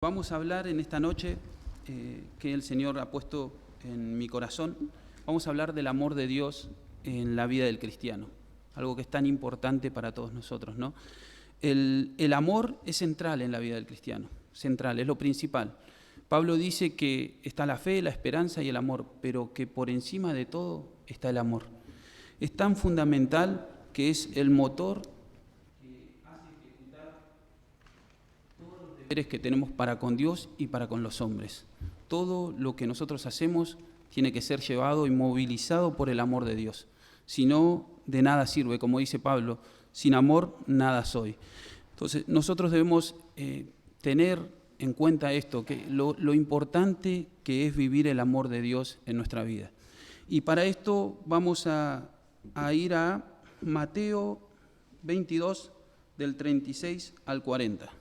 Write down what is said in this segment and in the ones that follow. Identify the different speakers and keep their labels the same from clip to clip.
Speaker 1: Vamos a hablar en esta noche que el Señor ha puesto en mi corazón. Vamos a hablar del amor de Dios en la vida del cristiano, algo que es tan importante para todos nosotros, ¿no? El amor es central en la vida del cristiano, central, es lo principal. Pablo dice que está la fe, la esperanza y el amor, pero que por encima de todo está el amor. Es tan fundamental que es el motor que tenemos para con Dios y para con los hombres. Todo lo que nosotros hacemos tiene que ser llevado y movilizado por el amor de Dios. Si no, de nada sirve, como dice Pablo, sin amor nada soy. Entonces, nosotros debemos tener en cuenta esto, que lo importante que es vivir el amor de Dios en nuestra vida. Y para esto vamos a ir a Mateo 22, del 36 al 40.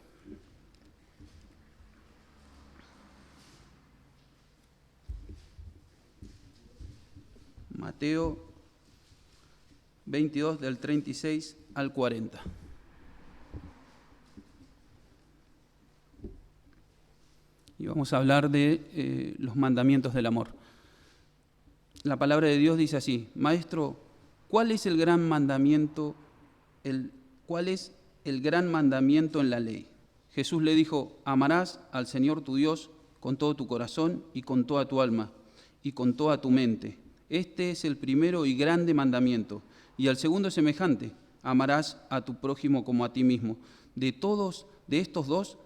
Speaker 1: Mateo 22, del 36 al 40. Y vamos a hablar de los mandamientos del amor. La palabra de Dios dice así: Maestro, ¿cuál es el gran mandamiento? ¿Cuál es el gran mandamiento en la ley? Jesús le dijo: amarás al Señor tu Dios con todo tu corazón y con toda tu alma y con toda tu mente. Este es el primero y grande mandamiento. Y el segundo es semejante: amarás a tu prójimo como a ti mismo. De estos dos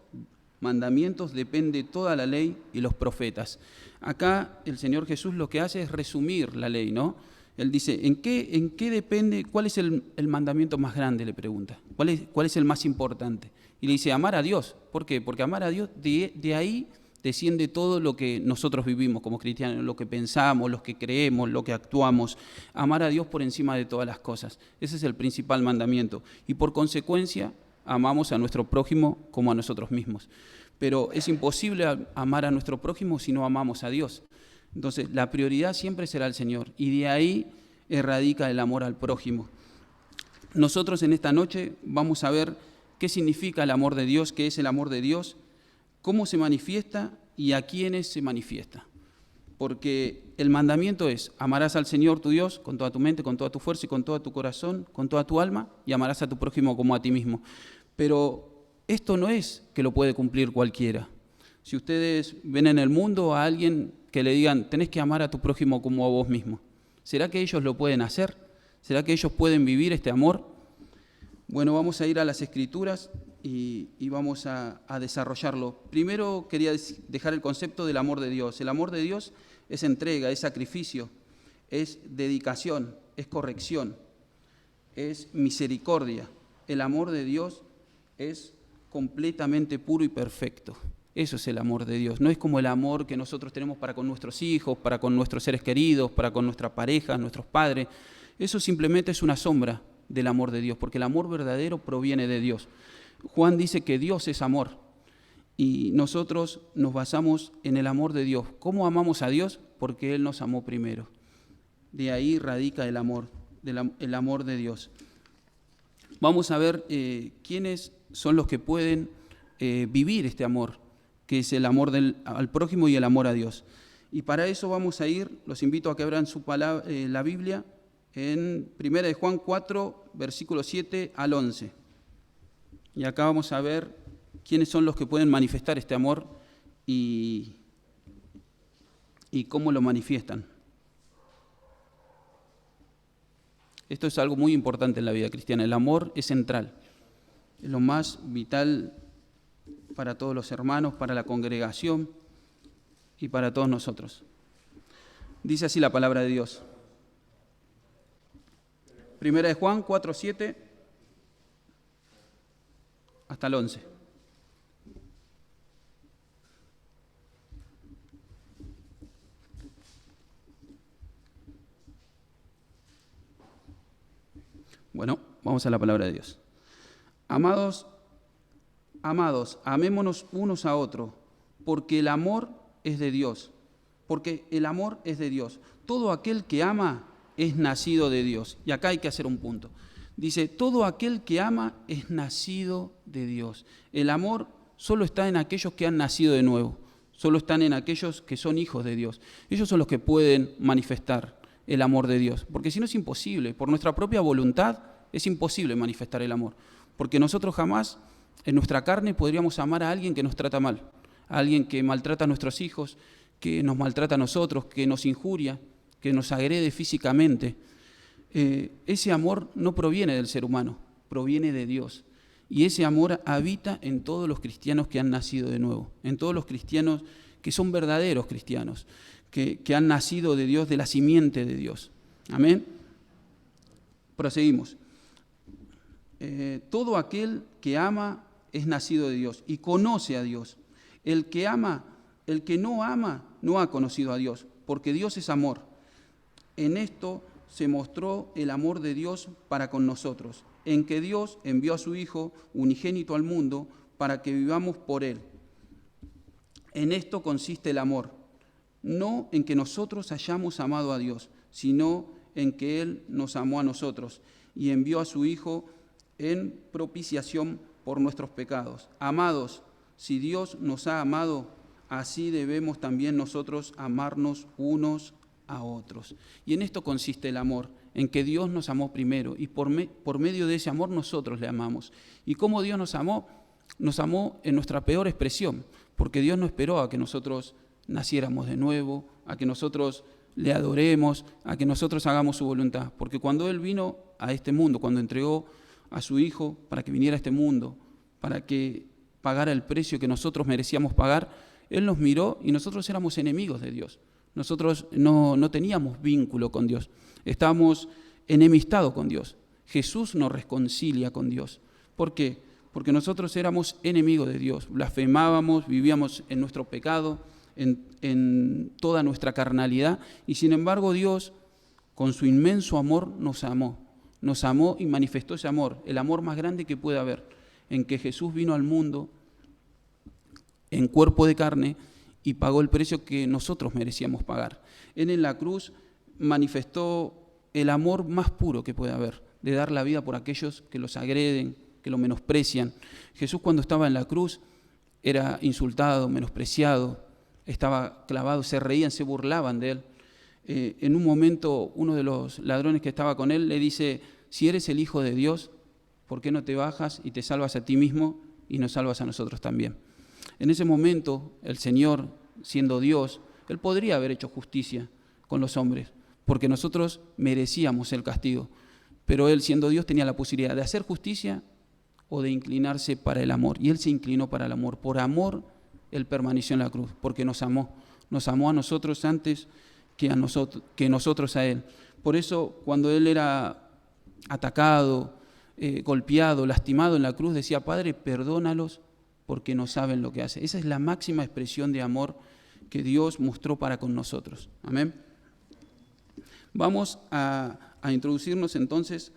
Speaker 1: mandamientos depende toda la ley y los profetas. Acá el Señor Jesús lo que hace es resumir la ley, ¿no? Él dice, ¿en qué depende? ¿Cuál es el mandamiento más grande? Le pregunta. ¿Cuál es el más importante? Y le dice, amar a Dios. ¿Por qué? Porque amar a Dios, de ahí desciende todo lo que nosotros vivimos como cristianos, lo que pensamos, lo que creemos, lo que actuamos. Amar a Dios por encima de todas las cosas. Ese es el principal mandamiento. Y por consecuencia, amamos a nuestro prójimo como a nosotros mismos. Pero es imposible amar a nuestro prójimo si no amamos a Dios. Entonces, la prioridad siempre será el Señor. Y de ahí radica el amor al prójimo. Nosotros en esta noche vamos a ver qué significa el amor de Dios, qué es el amor de Dios, cómo se manifiesta y a quiénes se manifiesta. Porque el mandamiento es, amarás al Señor tu Dios con toda tu mente, con toda tu fuerza y con todo tu corazón, con toda tu alma, y amarás a tu prójimo como a ti mismo. Pero esto no es que lo puede cumplir cualquiera. Si ustedes ven en el mundo a alguien que le digan, tenés que amar a tu prójimo como a vos mismo, ¿será que ellos lo pueden hacer? ¿Será que ellos pueden vivir este amor? Bueno, vamos a ir a las Escrituras y vamos a desarrollarlo. Primero quería dejar el concepto del amor de Dios. El amor de Dios es entrega, es sacrificio, es dedicación, es corrección, es misericordia. El amor de Dios es completamente puro y perfecto. Eso es el amor de Dios. No es como el amor que nosotros tenemos para con nuestros hijos, para con nuestros seres queridos, para con nuestra pareja, nuestros padres. Eso simplemente es una sombra del amor de Dios, porque el amor verdadero proviene de Dios. Juan dice que Dios es amor y nosotros nos basamos en el amor de Dios. ¿Cómo amamos a Dios? Porque Él nos amó primero. De ahí radica el amor de Dios. Vamos a ver quiénes son los que pueden vivir este amor, que es el amor al prójimo y el amor a Dios. Y para eso vamos a ir, los invito a que abran su palabra, la Biblia, en 1 de Juan 4, versículos 7 al 11. Y acá vamos a ver quiénes son los que pueden manifestar este amor y cómo lo manifiestan. Esto es algo muy importante en la vida cristiana. El amor es central, es lo más vital para todos los hermanos, para la congregación y para todos nosotros. Dice así la palabra de Dios. 1 de Juan 4, 7 hasta el 11. Bueno, vamos a la palabra de Dios. Amados, amémonos unos a otros, porque el amor es de Dios. Porque el amor es de Dios. Todo aquel que ama es nacido de Dios. Y acá hay que hacer un punto. Dice, todo aquel que ama es nacido de Dios. El amor solo está en aquellos que han nacido de nuevo, solo están en aquellos que son hijos de Dios. Ellos son los que pueden manifestar el amor de Dios, porque si no es imposible, por nuestra propia voluntad es imposible manifestar el amor, porque nosotros jamás en nuestra carne podríamos amar a alguien que nos trata mal, a alguien que maltrata a nuestros hijos, que nos maltrata a nosotros, que nos injuria, que nos agrede físicamente. Ese amor no proviene del ser humano, proviene de Dios. Y ese amor habita en todos los cristianos que han nacido de nuevo, en todos los cristianos que son verdaderos cristianos, que han nacido de Dios, de la simiente de Dios. Amén. Proseguimos. Todo aquel que ama es nacido de Dios y conoce a Dios. El que no ama, no ha conocido a Dios, porque Dios es amor. En esto se mostró el amor de Dios para con nosotros, en que Dios envió a su Hijo unigénito al mundo para que vivamos por Él. En esto consiste el amor, no en que nosotros hayamos amado a Dios, sino en que Él nos amó a nosotros y envió a su Hijo en propiciación por nuestros pecados. Amados, si Dios nos ha amado, así debemos también nosotros amarnos unos a otros. Y en esto consiste el amor, en que Dios nos amó primero y por medio de ese amor nosotros le amamos. ¿Y cómo Dios nos amó? Nos amó en nuestra peor expresión, porque Dios no esperó a que nosotros naciéramos de nuevo, a que nosotros le adoremos, a que nosotros hagamos su voluntad. Porque cuando Él vino a este mundo, cuando entregó a su Hijo para que viniera a este mundo, para que pagara el precio que nosotros merecíamos pagar, Él nos miró y nosotros éramos enemigos de Dios. Nosotros no teníamos vínculo con Dios, estábamos enemistados con Dios. Jesús nos reconcilia con Dios. ¿Por qué? Porque nosotros éramos enemigos de Dios, blasfemábamos, vivíamos en nuestro pecado, en toda nuestra carnalidad, y sin embargo Dios, con su inmenso amor, nos amó y manifestó ese amor, el amor más grande que puede haber, en que Jesús vino al mundo en cuerpo de carne y pagó el precio que nosotros merecíamos pagar. Él en la cruz manifestó el amor más puro que puede haber, de dar la vida por aquellos que los agreden, que lo menosprecian. Jesús cuando estaba en la cruz era insultado, menospreciado, estaba clavado, se reían, se burlaban de Él. En un momento uno de los ladrones que estaba con Él le dice: si eres el Hijo de Dios, ¿por qué no te bajas y te salvas a ti mismo y nos salvas a nosotros también? En ese momento, el Señor, siendo Dios, Él podría haber hecho justicia con los hombres, porque nosotros merecíamos el castigo. Pero Él, siendo Dios, tenía la posibilidad de hacer justicia o de inclinarse para el amor. Y Él se inclinó para el amor. Por amor, Él permaneció en la cruz, porque nos amó. Nos amó a nosotros antes que nosotros a Él. Por eso, cuando Él era atacado, golpeado, lastimado en la cruz, decía: Padre, perdónalos, porque no saben lo que hace. Esa es la máxima expresión de amor que Dios mostró para con nosotros. Amén. Vamos a introducirnos entonces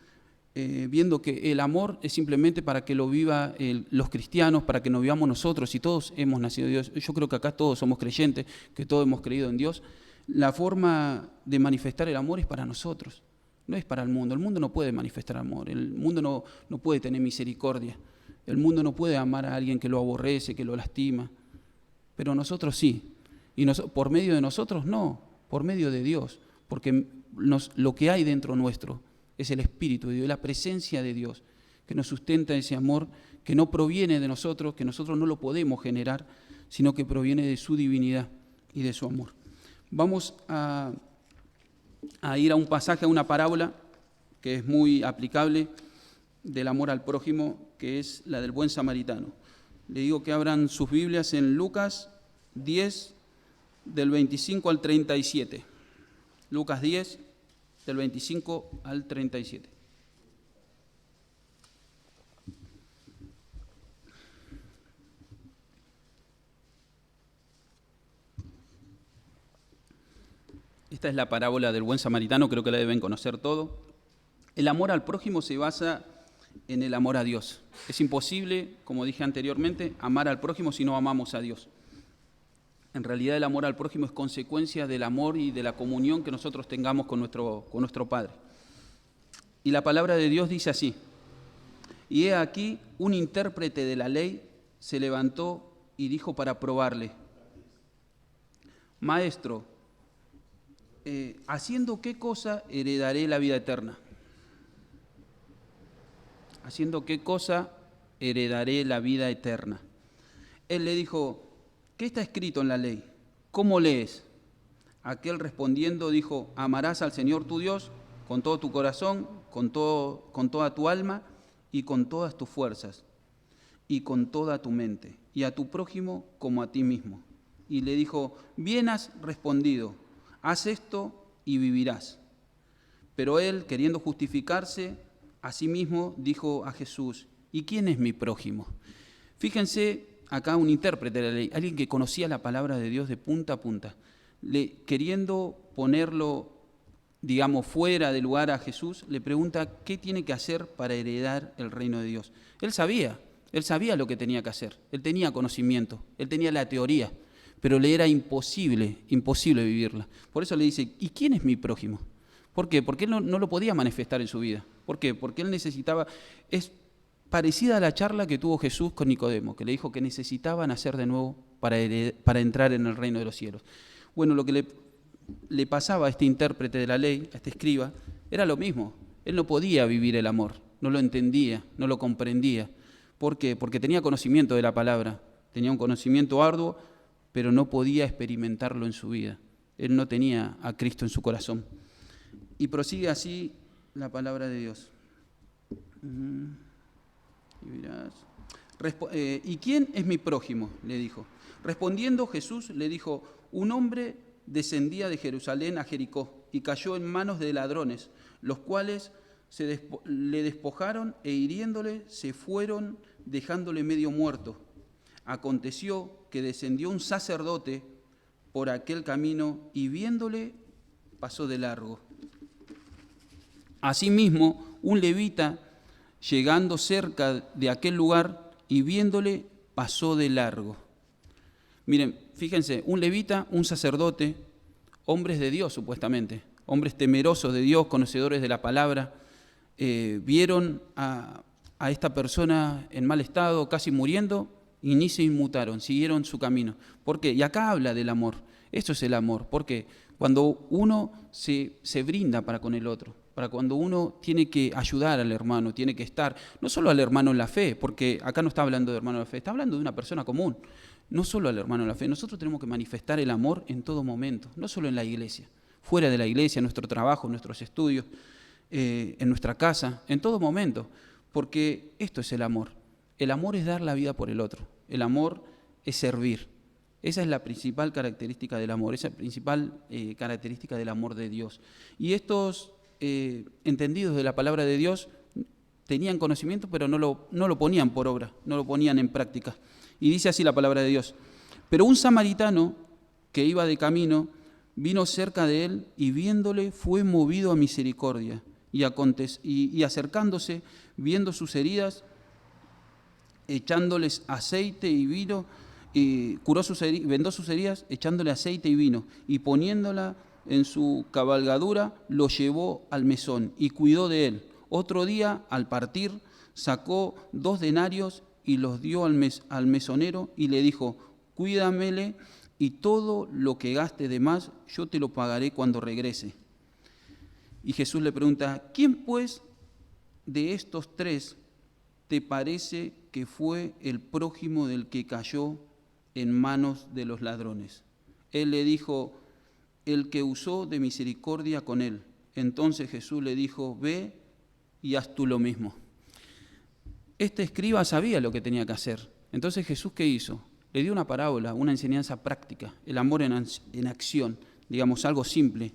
Speaker 1: viendo que el amor es simplemente para que lo viva los cristianos, para que lo vivamos nosotros, y todos hemos nacido de Dios. Yo creo que acá todos somos creyentes, que todos hemos creído en Dios. La forma de manifestar el amor es para nosotros, no es para el mundo. El mundo no puede manifestar amor, el mundo no puede tener misericordia. El mundo no puede amar a alguien que lo aborrece, que lo lastima, pero nosotros sí. Y por medio de nosotros no, por medio de Dios, porque lo que hay dentro nuestro es el Espíritu de Dios, la presencia de Dios, que nos sustenta ese amor que no proviene de nosotros, que nosotros no lo podemos generar, sino que proviene de su divinidad y de su amor. Vamos a ir a un pasaje, a una parábola que es muy aplicable del amor al prójimo, que es la del buen samaritano. Le digo que abran sus Biblias en Lucas 10, del 25 al 37. Lucas 10, del 25 al 37. Esta es la parábola del buen samaritano, creo que la deben conocer todo. El amor al prójimo se basa en el amor a Dios. Es imposible, como dije anteriormente, amar al prójimo si no amamos a Dios. En realidad el amor al prójimo es consecuencia del amor y de la comunión que nosotros tengamos con nuestro Padre. Y la palabra de Dios dice así: y he aquí un intérprete de la ley se levantó y dijo para probarle: Maestro, ¿haciendo qué cosa heredaré la vida eterna? ¿Haciendo qué cosa heredaré la vida eterna? Él le dijo: ¿qué está escrito en la ley? ¿Cómo lees? Aquel respondiendo dijo: amarás al Señor tu Dios con todo tu corazón, con toda tu alma y con todas tus fuerzas y con toda tu mente, y a tu prójimo como a ti mismo. Y le dijo: bien has respondido, haz esto y vivirás. Pero él, queriendo justificarse a sí mismo, dijo a Jesús: ¿y quién es mi prójimo? Fíjense acá un intérprete de la ley, alguien que conocía la palabra de Dios de punta a punta, queriendo ponerlo, digamos, fuera de lugar a Jesús, le pregunta qué tiene que hacer para heredar el reino de Dios. Él sabía lo que tenía que hacer, él tenía conocimiento, él tenía la teoría, pero le era imposible vivirla. Por eso le dice: ¿y quién es mi prójimo? ¿Por qué? Porque él no lo podía manifestar en su vida. ¿Por qué? Porque él necesitaba... Es parecida a la charla que tuvo Jesús con Nicodemo, que le dijo que necesitaba nacer de nuevo para entrar en el reino de los cielos. Bueno, lo que le pasaba a este intérprete de la ley, a este escriba, era lo mismo. Él no podía vivir el amor, no lo entendía, no lo comprendía. ¿Por qué? Porque tenía conocimiento de la palabra, tenía un conocimiento arduo, pero no podía experimentarlo en su vida. Él no tenía a Cristo en su corazón. Y prosigue así la palabra de Dios. ¿Y quién es mi prójimo?, le dijo. Respondiendo Jesús le dijo: un hombre descendía de Jerusalén a Jericó y cayó en manos de ladrones, los cuales le despojaron e hiriéndole se fueron, dejándole medio muerto. Aconteció que descendió un sacerdote por aquel camino y viéndole pasó de largo. Asimismo, un levita, llegando cerca de aquel lugar y viéndole, pasó de largo. Miren, fíjense, un levita, un sacerdote, hombres de Dios supuestamente, hombres temerosos de Dios, conocedores de la palabra, vieron a esta persona en mal estado, casi muriendo, y ni se inmutaron, siguieron su camino. ¿Por qué? Y acá habla del amor. Esto es el amor. ¿Por qué? Cuando uno se brinda para con el otro, para cuando uno tiene que ayudar al hermano, tiene que estar, no solo al hermano en la fe, porque acá no está hablando de hermano en la fe, está hablando de una persona común, no solo al hermano en la fe. Nosotros tenemos que manifestar el amor en todo momento, no solo en la iglesia, fuera de la iglesia, en nuestro trabajo, en nuestros estudios, en nuestra casa, en todo momento, porque esto es el amor. El amor es dar la vida por el otro, el amor es servir. Esa es la principal característica del amor, esa es la principal característica del amor de Dios. Y estos entendidos de la palabra de Dios tenían conocimiento, pero no lo ponían por obra, no lo ponían en práctica. Y dice así la palabra de Dios: pero un samaritano que iba de camino vino cerca de él y viéndole fue movido a misericordia y acercándose, viendo sus heridas, echándoles aceite y vino, vendó sus heridas, echándole aceite y vino, y poniéndola en su cabalgadura, lo llevó al mesón y cuidó de él. Otro día, al partir, sacó 2 denarios y los dio al mesonero y le dijo: cuídamele, y todo lo que gaste de más yo te lo pagaré cuando regrese. Y Jesús le pregunta: ¿quién pues de estos 3 te parece que fue el prójimo del que cayó en manos de los ladrones? Él le dijo: el que usó de misericordia con él. Entonces Jesús le dijo: ve y haz tú lo mismo. Este escriba sabía lo que tenía que hacer. Entonces Jesús, ¿qué hizo? Le dio una parábola, una enseñanza práctica, el amor en acción, digamos, algo simple.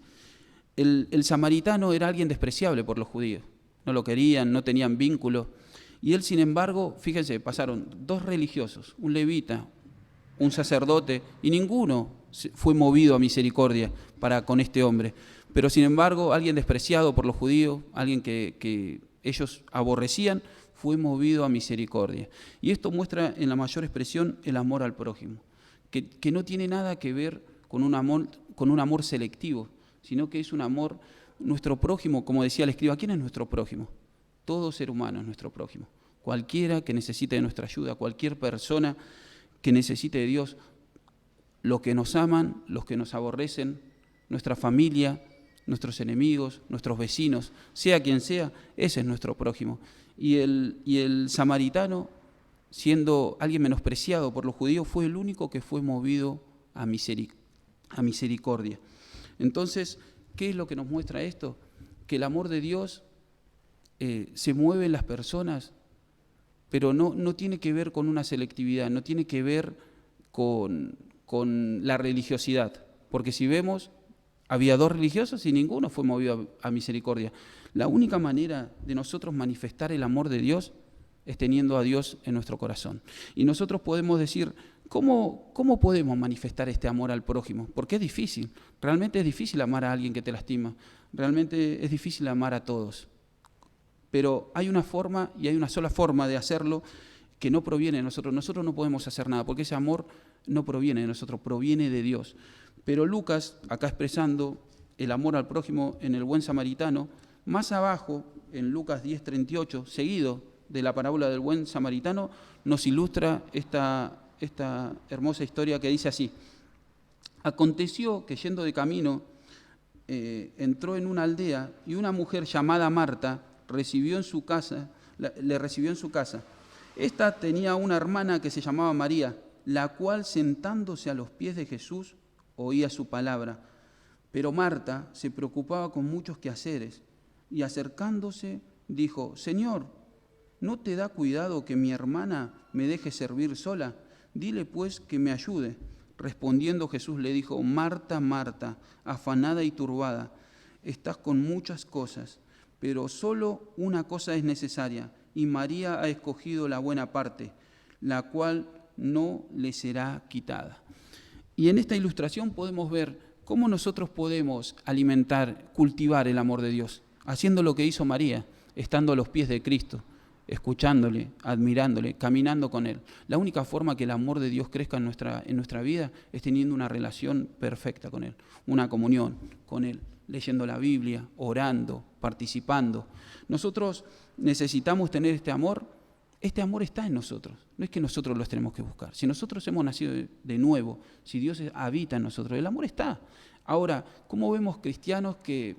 Speaker 1: El samaritano era alguien despreciable por los judíos. No lo querían, no tenían vínculo. Y él, sin embargo, fíjense, pasaron 2 religiosos, un levita, un sacerdote, y ninguno fue movido a misericordia para con este hombre. Pero, sin embargo, alguien despreciado por los judíos, alguien que ellos aborrecían, fue movido a misericordia. Y esto muestra en la mayor expresión el amor al prójimo, que no tiene nada que ver con un amor selectivo, sino que es un amor, nuestro prójimo, como decía el escriba. ¿Quién es nuestro prójimo? Todo ser humano es nuestro prójimo. Cualquiera que necesite de nuestra ayuda, cualquier persona que necesite de Dios, los que nos aman, los que nos aborrecen, nuestra familia, nuestros enemigos, nuestros vecinos, sea quien sea, ese es nuestro prójimo. Y el samaritano, siendo alguien menospreciado por los judíos, fue el único que fue movido a misericordia. Entonces, ¿qué es lo que nos muestra esto? Que el amor de Dios se mueve en las personas, pero no tiene que ver con una selectividad, no tiene que ver con la religiosidad. Porque si vemos, había 2 religiosos y ninguno fue movido a misericordia. La única manera de nosotros manifestar el amor de Dios es teniendo a Dios en nuestro corazón. Y nosotros podemos decir, ¿cómo podemos manifestar este amor al prójimo? Porque es difícil, realmente es difícil amar a alguien que te lastima, realmente es difícil amar a todos. Pero hay una forma y hay una sola forma de hacerlo que no proviene de nosotros. Nosotros no podemos hacer nada porque ese amor no proviene de nosotros, proviene de Dios. Pero Lucas, acá expresando el amor al prójimo en el buen samaritano, más abajo, en Lucas 10:38, seguido de la parábola del buen samaritano, nos ilustra esta hermosa historia que dice así: aconteció que yendo de camino, entró en una aldea y una mujer llamada Marta le recibió en su casa. Esta tenía una hermana que se llamaba María, la cual sentándose a los pies de Jesús oía su palabra. Pero Marta se preocupaba con muchos quehaceres y acercándose dijo: Señor, ¿no te da cuidado que mi hermana me deje servir sola? Dile pues que me ayude. Respondiendo Jesús le dijo: Marta, Marta, afanada y turbada, estás con muchas cosas, pero solo una cosa es necesaria, y María ha escogido la buena parte, la cual no le será quitada. Y en esta ilustración podemos ver cómo nosotros podemos alimentar, cultivar el amor de Dios, haciendo lo que hizo María, estando a los pies de Cristo, escuchándole, admirándole, caminando con Él. La única forma que el amor de Dios crezca en nuestra vida es teniendo una relación perfecta con Él, una comunión con Él, leyendo la Biblia, orando, participando. Nosotros necesitamos tener este amor está en nosotros, no es que nosotros los tenemos que buscar. Si nosotros hemos nacido de nuevo, si Dios habita en nosotros, el amor está. Ahora, ¿cómo vemos cristianos que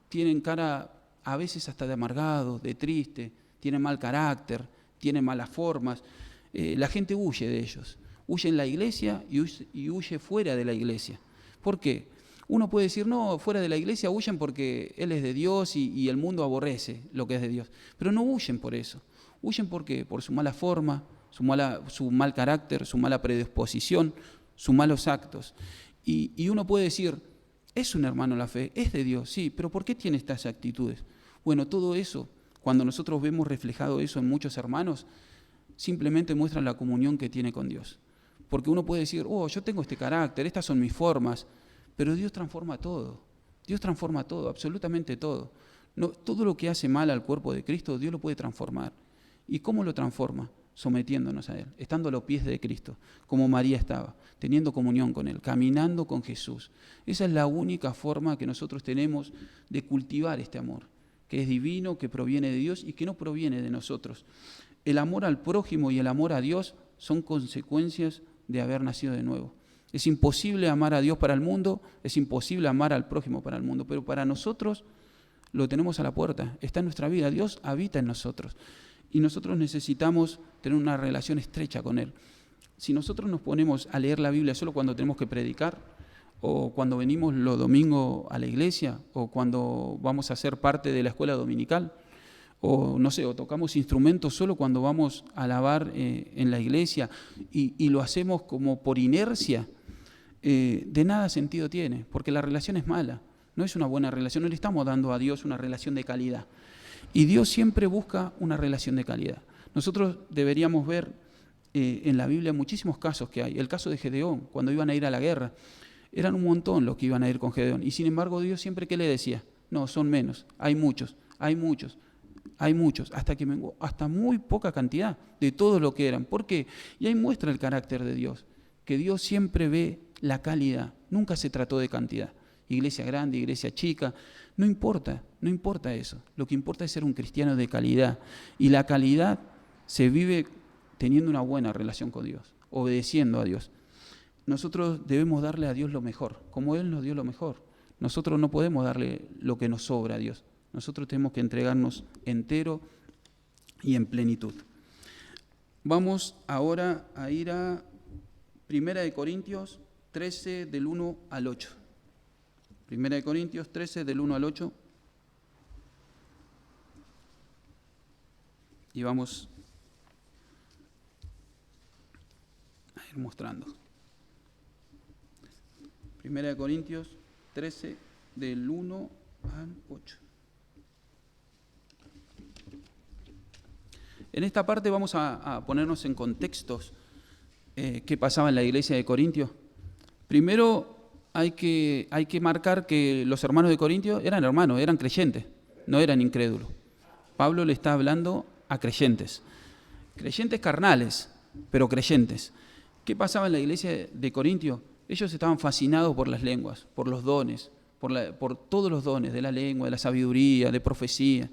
Speaker 1: tienen cara a veces hasta de amargado, de triste, tienen mal carácter, tienen malas formas? La gente huye de ellos, huye en la iglesia y huye fuera de la iglesia. ¿Por qué? Uno puede decir, no, fuera de la iglesia huyen porque Él es de Dios y el mundo aborrece lo que es de Dios. Pero no huyen por eso. Huyen porque por su mala forma, su mal carácter, su mala predisposición, sus malos actos. Y uno puede decir, es un hermano en la fe, es de Dios, sí, pero ¿por qué tiene estas actitudes? Bueno, todo eso, cuando nosotros vemos reflejado eso en muchos hermanos, simplemente muestra la comunión que tiene con Dios. Porque uno puede decir, yo tengo este carácter, estas son mis formas, pero Dios transforma todo. Dios transforma todo, absolutamente todo. No, todo lo que hace mal al cuerpo de Cristo, Dios lo puede transformar. ¿Y cómo lo transforma? Sometiéndonos a Él, estando a los pies de Cristo, como María estaba, teniendo comunión con Él, caminando con Jesús. Esa es la única forma que nosotros tenemos de cultivar este amor, que es divino, que proviene de Dios y que no proviene de nosotros. El amor al prójimo y el amor a Dios son consecuencias de haber nacido de nuevo. Es imposible amar a Dios para el mundo, es imposible amar al prójimo para el mundo, pero para nosotros lo tenemos a la puerta, está en nuestra vida, Dios habita en nosotros. Y nosotros necesitamos tener una relación estrecha con Él. Si nosotros nos ponemos a leer la Biblia solo cuando tenemos que predicar, o cuando venimos los domingos a la iglesia, o cuando vamos a ser parte de la escuela dominical, o no sé, o tocamos instrumentos solo cuando vamos a alabar en la iglesia, y lo hacemos como por inercia, de nada sentido tiene, porque la relación es mala, no es una buena relación, no le estamos dando a Dios una relación de calidad. Y Dios siempre busca una relación de calidad. Nosotros deberíamos ver en la Biblia muchísimos casos que hay. El caso de Gedeón, cuando iban a ir a la guerra, eran un montón los que iban a ir con Gedeón. Y sin embargo Dios siempre, ¿qué le decía? No, son menos, hay muchos, hasta muy poca cantidad de todo lo que eran. ¿Por qué? Y ahí muestra el carácter de Dios, que Dios siempre ve la calidad, nunca se trató de cantidad. Iglesia grande, iglesia chica, no importa eso. Lo que importa es ser un cristiano de calidad. Y la calidad se vive teniendo una buena relación con Dios, obedeciendo a Dios. Nosotros debemos darle a Dios lo mejor, como Él nos dio lo mejor. Nosotros no podemos darle lo que nos sobra a Dios. Nosotros tenemos que entregarnos entero y en plenitud. Vamos ahora a ir a 1 Corintios 13, del 1 al 8. 1 Corintios 13, del 1 al 8. Y vamos a ir mostrando. 1 Corintios 13, del 1 al 8. En esta parte vamos a ponernos en contextos qué pasaba en la iglesia de Corintios. Primero hay que marcar que los hermanos de Corintios eran hermanos, eran creyentes, no eran incrédulos. Pablo le está hablando a creyentes carnales, pero creyentes. ¿Qué pasaba en la iglesia de Corintios? Ellos estaban fascinados por las lenguas, por los dones, por todos los dones de la lengua, de la sabiduría, de profecía.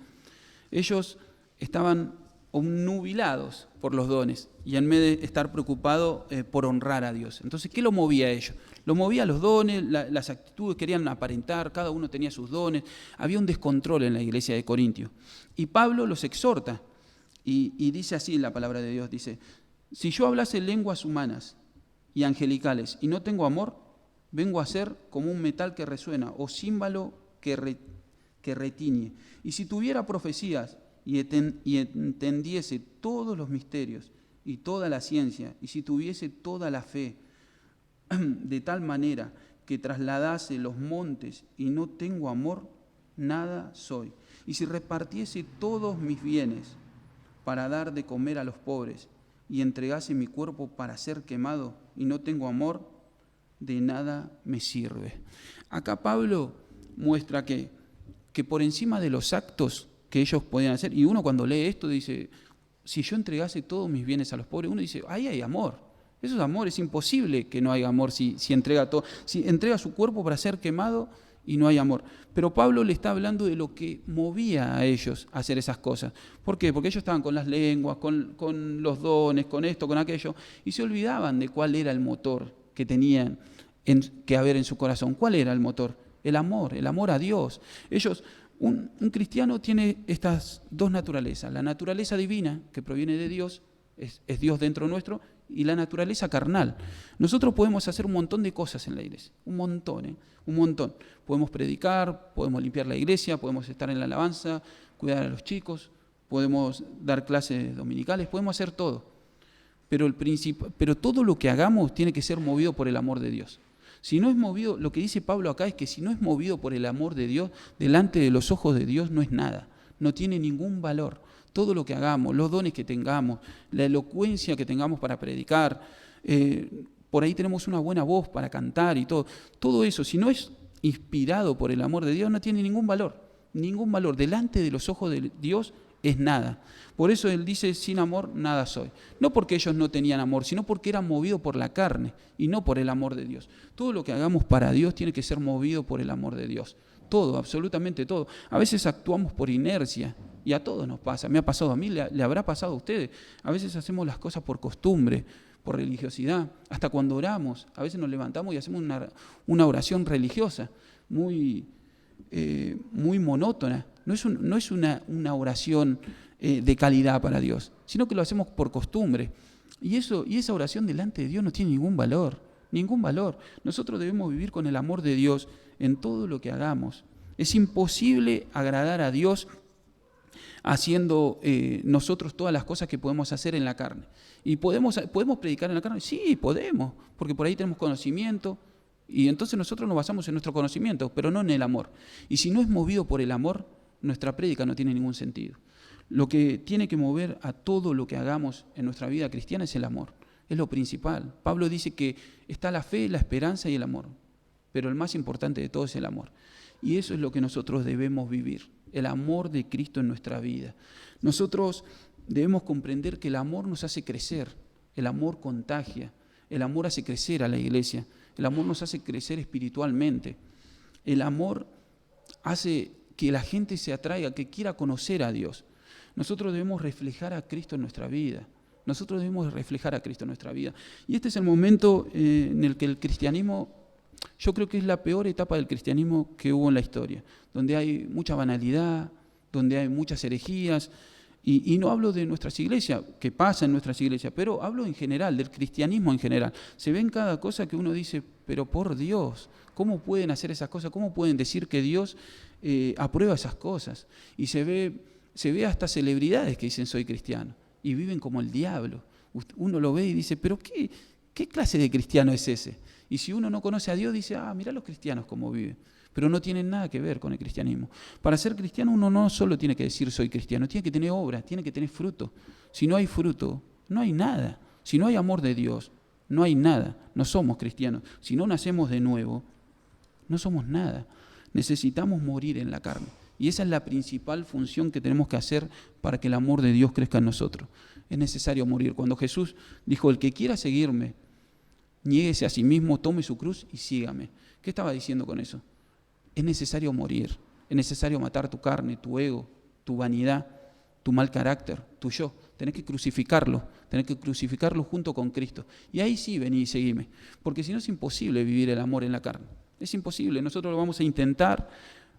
Speaker 1: Ellos estaban obnubilados por los dones y en vez de estar preocupados por honrar a Dios. Entonces, ¿qué lo movía a ellos? Lo movía los dones, las actitudes, querían aparentar, cada uno tenía sus dones. Había un descontrol en la iglesia de Corintios. Y Pablo los exhorta y dice así la palabra de Dios, dice: si yo hablase lenguas humanas y angelicales y no tengo amor, vengo a ser como un metal que resuena o címbalo que retiñe. Y si tuviera profecías y entendiese todos los misterios y toda la ciencia, y si tuviese toda la fe, de tal manera que trasladase los montes y no tengo amor, nada soy. Y si repartiese todos mis bienes para dar de comer a los pobres y entregase mi cuerpo para ser quemado y no tengo amor, de nada me sirve. Acá Pablo muestra que por encima de los actos que ellos podían hacer, y uno cuando lee esto dice, si yo entregase todos mis bienes a los pobres, uno dice, ahí hay amor. Eso es amor, es imposible que no haya amor si entrega todo, si entrega su cuerpo para ser quemado y no hay amor. Pero Pablo le está hablando de lo que movía a ellos a hacer esas cosas. ¿Por qué? Porque ellos estaban con las lenguas, con los dones, con esto, con aquello, y se olvidaban de cuál era el motor que tenían que haber en su corazón. ¿Cuál era el motor? El amor a Dios. Un cristiano tiene estas dos naturalezas, la naturaleza divina, que proviene de Dios, es Dios dentro nuestro, y la naturaleza carnal. Nosotros podemos hacer un montón de cosas en la iglesia, un montón. Podemos predicar, podemos limpiar la iglesia, podemos estar en la alabanza, cuidar a los chicos, podemos dar clases dominicales, podemos hacer todo. Pero todo lo que hagamos tiene que ser movido por el amor de Dios. Si no es movido, lo que dice Pablo acá es que si no es movido por el amor de Dios, delante de los ojos de Dios no es nada, no tiene ningún valor. Todo lo que hagamos, los dones que tengamos, la elocuencia que tengamos para predicar, por ahí tenemos una buena voz para cantar y todo eso, si no es inspirado por el amor de Dios, no tiene ningún valor. Delante de los ojos de Dios es nada. Por eso él dice, sin amor nada soy. No porque ellos no tenían amor, sino porque eran movidos por la carne y no por el amor de Dios. Todo lo que hagamos para Dios tiene que ser movido por el amor de Dios. Todo, absolutamente todo. A veces actuamos por inercia y a todos nos pasa. Me ha pasado a mí, le habrá pasado a ustedes. A veces hacemos las cosas por costumbre, por religiosidad. Hasta cuando oramos, a veces nos levantamos y hacemos una oración religiosa muy monótona. No es una oración de calidad para Dios, sino que lo hacemos por costumbre. Y esa oración delante de Dios no tiene ningún valor. Nosotros debemos vivir con el amor de Dios en todo lo que hagamos. Es imposible agradar a Dios haciendo nosotros todas las cosas que podemos hacer en la carne. ¿Y podemos predicar en la carne? Sí, podemos, porque por ahí tenemos conocimiento, y entonces nosotros nos basamos en nuestro conocimiento, pero no en el amor. Y si no es movido por el amor, nuestra prédica no tiene ningún sentido. Lo que tiene que mover a todo lo que hagamos en nuestra vida cristiana es el amor. Es lo principal. Pablo dice que está la fe, la esperanza y el amor, pero el más importante de todo es el amor. Y eso es lo que nosotros debemos vivir, el amor de Cristo en nuestra vida. Nosotros debemos comprender que el amor nos hace crecer, el amor contagia, el amor hace crecer a la iglesia, el amor nos hace crecer espiritualmente, el amor hace que la gente se atraiga, que quiera conocer a Dios. Nosotros debemos reflejar a Cristo en nuestra vida. Nosotros debemos reflejar a Cristo en nuestra vida. Y este es el momento en el que el cristianismo, yo creo que es la peor etapa del cristianismo que hubo en la historia, donde hay mucha banalidad, donde hay muchas herejías, y no hablo de nuestras iglesias, que pasa en nuestras iglesias, pero hablo en general, del cristianismo en general. Se ve en cada cosa que uno dice, pero por Dios, ¿cómo pueden hacer esas cosas? ¿Cómo pueden decir que Dios aprueba esas cosas? Y se ve hasta celebridades que dicen soy cristiano y viven como el diablo. Uno lo ve y dice, pero ¿qué clase de cristiano es ese? Y si uno no conoce a Dios, dice, mirá los cristianos cómo viven. Pero no tienen nada que ver con el cristianismo. Para ser cristiano uno no solo tiene que decir soy cristiano, tiene que tener obra, tiene que tener fruto. Si no hay fruto, no hay nada. Si no hay amor de Dios, no hay nada. No somos cristianos. Si no nacemos de nuevo, no somos nada. Necesitamos morir en la carne. Y esa es la principal función que tenemos que hacer para que el amor de Dios crezca en nosotros. Es necesario morir. Cuando Jesús dijo, el que quiera seguirme, niéguese a sí mismo, tome su cruz y sígame. ¿Qué estaba diciendo con eso? Es necesario morir, es necesario matar tu carne, tu ego, tu vanidad, tu mal carácter, tu yo. Tenés que crucificarlo junto con Cristo. Y ahí sí, vení y seguime. Porque si no es imposible vivir el amor en la carne. Es imposible. Nosotros lo vamos a intentar,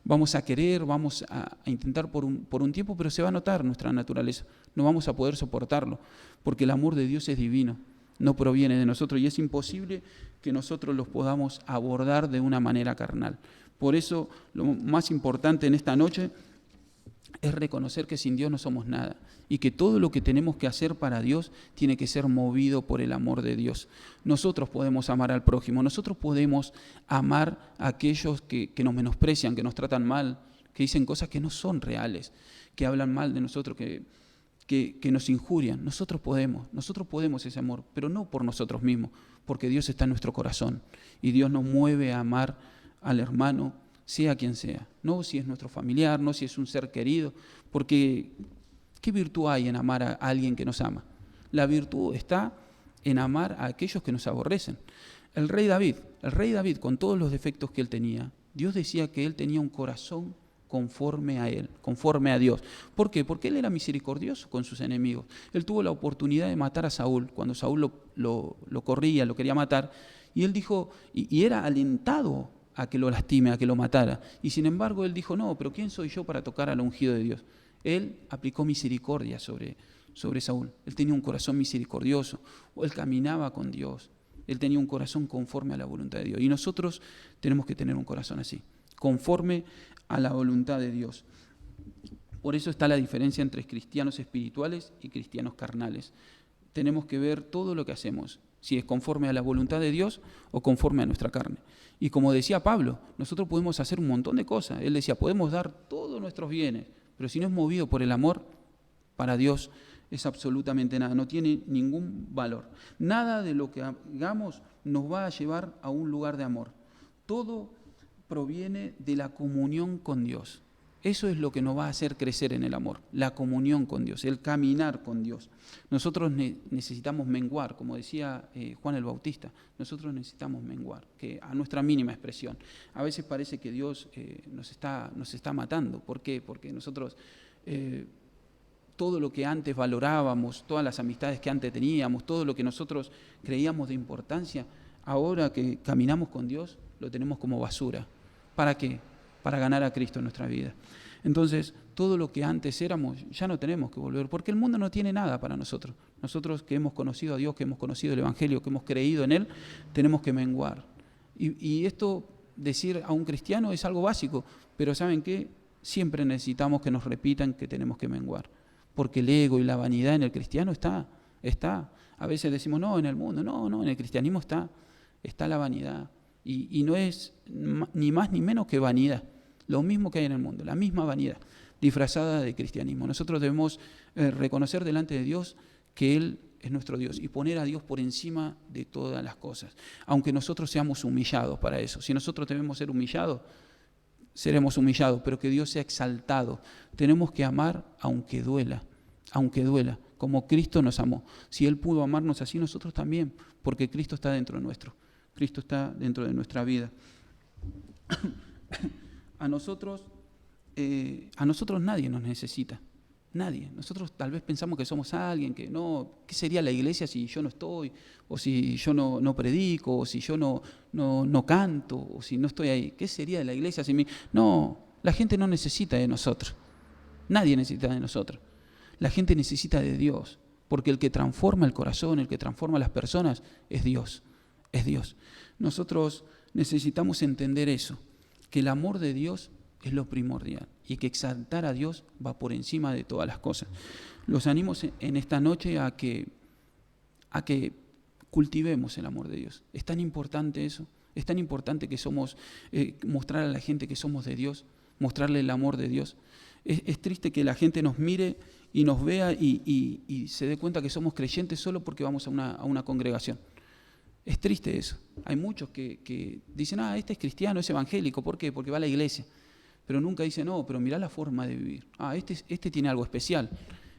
Speaker 1: vamos a querer, vamos a intentar por un tiempo, pero se va a notar nuestra naturaleza. No vamos a poder soportarlo, porque el amor de Dios es divino. No proviene de nosotros y es imposible que nosotros los podamos abordar de una manera carnal. Por eso lo más importante en esta noche es reconocer que sin Dios no somos nada y que todo lo que tenemos que hacer para Dios tiene que ser movido por el amor de Dios. Nosotros podemos amar al prójimo, nosotros podemos amar a aquellos que nos menosprecian, que nos tratan mal, que dicen cosas que no son reales, que hablan mal de nosotros, que nos injurian. Nosotros podemos ese amor, pero no por nosotros mismos, porque Dios está en nuestro corazón y Dios nos mueve a amar al hermano, sea quien sea, no si es nuestro familiar, no si es un ser querido, porque ¿qué virtud hay en amar a alguien que nos ama? La virtud está en amar a aquellos que nos aborrecen. El rey David, con todos los defectos que él tenía, Dios decía que él tenía un corazón conforme a él, conforme a Dios. ¿Por qué? Porque él era misericordioso con sus enemigos. Él tuvo la oportunidad de matar a Saúl, cuando Saúl lo corría, lo quería matar, y él dijo, y era alentado a que lo lastime, a que lo matara. Y sin embargo él dijo, no, pero ¿quién soy yo para tocar al ungido de Dios? Él aplicó misericordia sobre Saúl. Él tenía un corazón misericordioso, él caminaba con Dios, él tenía un corazón conforme a la voluntad de Dios. Y nosotros tenemos que tener un corazón así, conforme a la voluntad de Dios. Por eso está la diferencia entre cristianos espirituales y cristianos carnales. Tenemos que ver todo lo que hacemos, si es conforme a la voluntad de Dios o conforme a nuestra carne. Y como decía Pablo, nosotros podemos hacer un montón de cosas. Él decía, podemos dar todos nuestros bienes, pero si no es movido por el amor, para Dios es absolutamente nada, no tiene ningún valor. Nada de lo que hagamos nos va a llevar a un lugar de amor. Todo proviene de la comunión con Dios. Eso es lo que nos va a hacer crecer en el amor, la comunión con Dios, el caminar con Dios. Nosotros necesitamos menguar, como decía Juan el Bautista, nosotros necesitamos menguar, que a nuestra mínima expresión. A veces parece que Dios nos está matando. ¿Por qué? Porque nosotros todo lo que antes valorábamos, todas las amistades que antes teníamos, todo lo que nosotros creíamos de importancia, ahora que caminamos con Dios, lo tenemos como basura. ¿Para qué? Para ganar a Cristo en nuestra vida. Entonces, todo lo que antes éramos, ya no tenemos que volver, porque el mundo no tiene nada para nosotros. Nosotros que hemos conocido a Dios, que hemos conocido el Evangelio, que hemos creído en Él, tenemos que menguar. Y esto, decir a un cristiano, es algo básico, pero ¿saben qué? Siempre necesitamos que nos repitan que tenemos que menguar, porque el ego y la vanidad en el cristiano está. A veces decimos, no, en el mundo, no, en el cristianismo está la vanidad. Y no es ni más ni menos que vanidad, lo mismo que hay en el mundo, la misma vanidad, disfrazada de cristianismo. Nosotros debemos reconocer delante de Dios que Él es nuestro Dios y poner a Dios por encima de todas las cosas, aunque nosotros seamos humillados para eso. Si nosotros debemos ser humillados, seremos humillados, pero que Dios sea exaltado. Tenemos que amar aunque duela, como Cristo nos amó. Si Él pudo amarnos así, nosotros también, porque Cristo está dentro nuestro. Cristo está dentro de nuestra vida. A nosotros nadie nos necesita. Nadie. Nosotros tal vez pensamos que somos alguien, que no, ¿qué sería la iglesia si yo no estoy? O si yo no predico, o si yo no canto, o si no estoy ahí. ¿Qué sería de la iglesia sin mí? No, la gente no necesita de nosotros. Nadie necesita de nosotros. La gente necesita de Dios, porque el que transforma el corazón, el que transforma las personas, es Dios. Es Dios. Nosotros necesitamos entender eso, que el amor de Dios es lo primordial y que exaltar a Dios va por encima de todas las cosas. Los animo en esta noche a que cultivemos el amor de Dios. Es tan importante eso, es tan importante que somos, mostrar a la gente que somos de Dios, mostrarle el amor de Dios. Es triste que la gente nos mire y nos vea y se dé cuenta que somos creyentes solo porque vamos a una congregación. Es triste eso. Hay muchos que dicen, este es cristiano, es evangélico. ¿Por qué? Porque va a la iglesia. Pero nunca dicen, no, pero mirá la forma de vivir. Este tiene algo especial,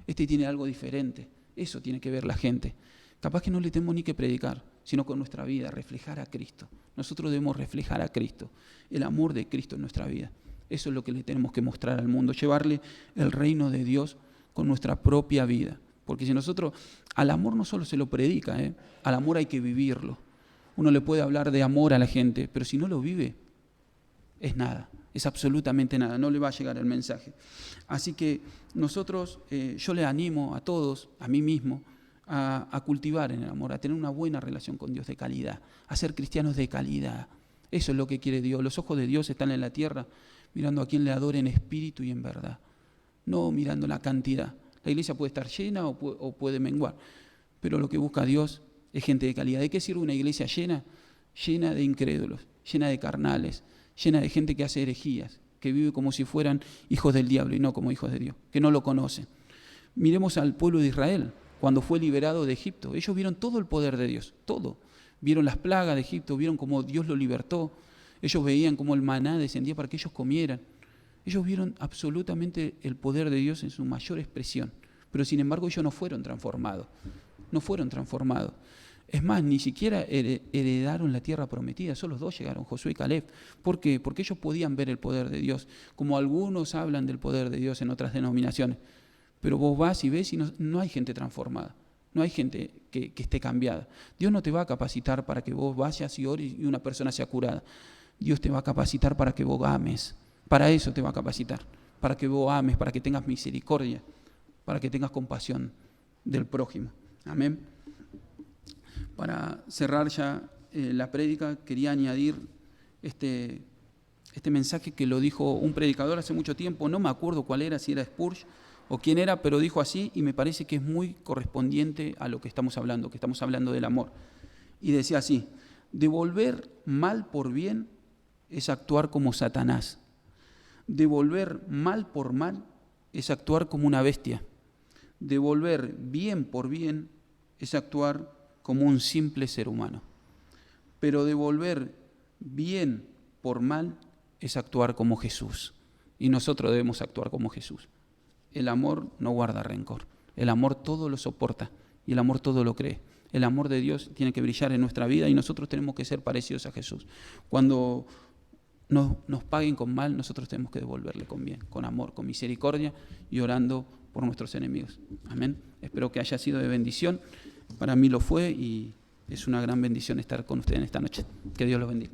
Speaker 1: este tiene algo diferente. Eso tiene que ver la gente. Capaz que no le tenemos ni que predicar, sino con nuestra vida, reflejar a Cristo. Nosotros debemos reflejar a Cristo, el amor de Cristo en nuestra vida. Eso es lo que le tenemos que mostrar al mundo, llevarle el reino de Dios con nuestra propia vida. Porque si nosotros, al amor no solo se lo predica, al amor hay que vivirlo. Uno le puede hablar de amor a la gente, pero si no lo vive, es nada, es absolutamente nada, no le va a llegar el mensaje. Así que nosotros, yo le animo a todos, a mí mismo, a cultivar en el amor, a tener una buena relación con Dios de calidad, a ser cristianos de calidad. Eso es lo que quiere Dios. Los ojos de Dios están en la tierra, mirando a quien le adore en espíritu y en verdad, no mirando la cantidad. La iglesia puede estar llena o puede menguar, pero lo que busca Dios es gente de calidad. ¿De qué sirve una iglesia llena? Llena de incrédulos, llena de carnales, llena de gente que hace herejías, que vive como si fueran hijos del diablo y no como hijos de Dios, que no lo conocen. Miremos al pueblo de Israel, cuando fue liberado de Egipto. Ellos vieron todo el poder de Dios, todo. Vieron las plagas de Egipto, vieron cómo Dios lo libertó. Ellos veían cómo el maná descendía para que ellos comieran. Ellos vieron absolutamente el poder de Dios en su mayor expresión, pero sin embargo ellos no fueron transformados, Es más, ni siquiera heredaron la tierra prometida, solo 2 llegaron, Josué y Caleb. ¿Por qué? Porque ellos podían ver el poder de Dios, como algunos hablan del poder de Dios en otras denominaciones, pero vos vas y ves y no hay gente transformada, no hay gente que esté cambiada. Dios no te va a capacitar para que vos vayas y ores y una persona sea curada. Dios te va a capacitar para que vos ames. Para eso te va a capacitar, para que vos ames, para que tengas misericordia, para que tengas compasión del prójimo. Amén. Para cerrar ya la prédica, quería añadir este mensaje que lo dijo un predicador hace mucho tiempo, no me acuerdo cuál era, si era Spurgeon o quién era, pero dijo así y me parece que es muy correspondiente a lo que estamos hablando del amor. Y decía así: devolver mal por bien es actuar como Satanás. Devolver mal por mal es actuar como una bestia. Devolver bien por bien es actuar como un simple ser humano. Pero devolver bien por mal es actuar como Jesús. Y nosotros debemos actuar como Jesús. El amor no guarda rencor. El amor todo lo soporta y el amor todo lo cree. El amor de Dios tiene que brillar en nuestra vida y nosotros tenemos que ser parecidos a Jesús. Cuando nos paguen con mal, nosotros tenemos que devolverle con bien, con amor, con misericordia y orando por nuestros enemigos. Amén. Espero que haya sido de bendición. Para mí lo fue y es una gran bendición estar con ustedes en esta noche. Que Dios los bendiga.